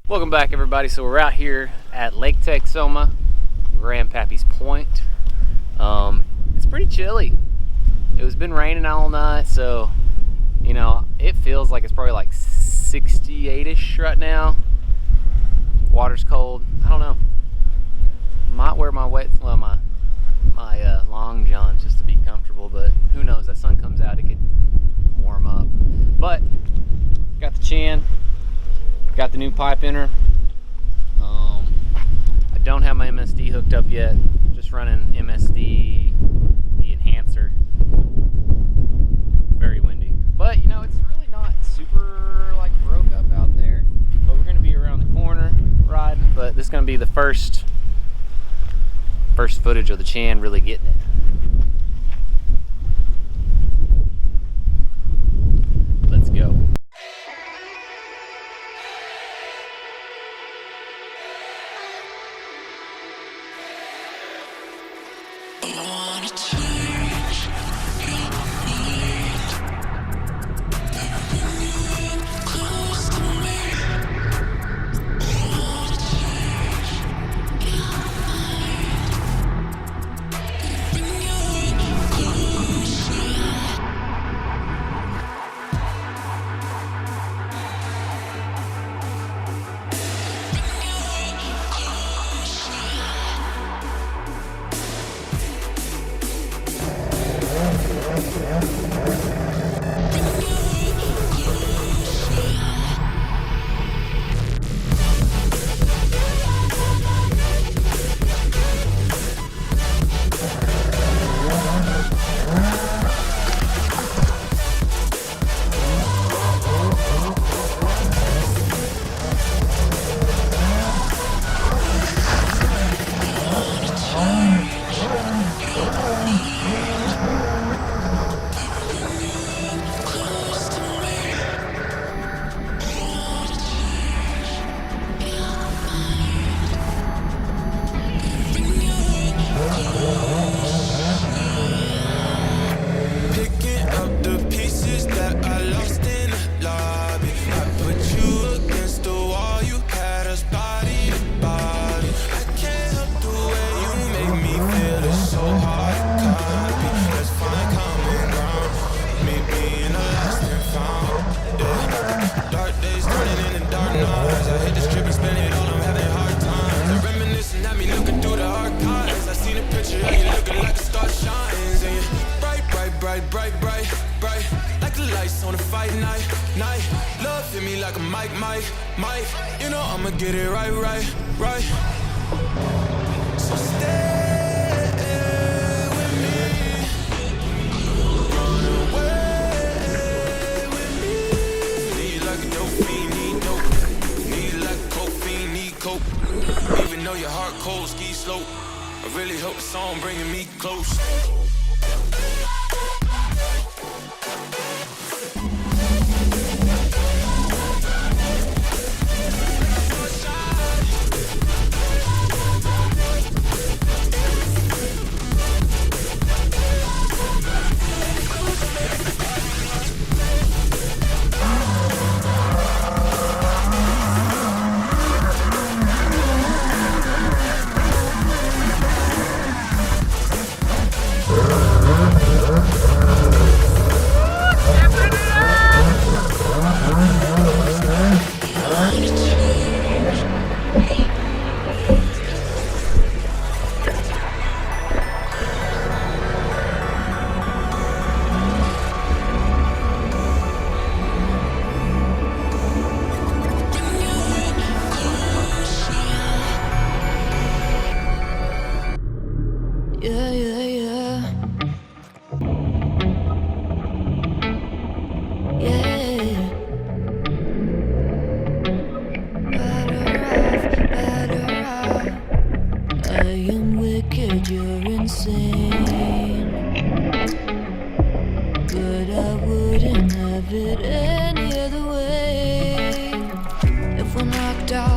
Welcome back, everybody. So we're out here at Lake Texoma, Granppy's Point. It's pretty chilly. It was been raining all night, so you know it feels like it's probably like 68ish right now. Water's cold. I don't know. Might wear my my long johns just to be comfortable, but who knows? That sun comes out, it could warm up. But got the chin. Got the new pipe in her. I don't have my MSD hooked up yet. Just running MSD, the enhancer. Very windy. But you know, it's really not super like broke up out there. But we're gonna be around the corner riding. But this is gonna be the first footage of the Chan really getting it. Let's go. You know I'ma get it right. So stay with me, run away with me. Need like a dope fiend, need dope. Need like a coke fiend, need coke. Even though your heart cold, ski slope. I really hope the song bringing me close. Have it any other way. If we're knocked out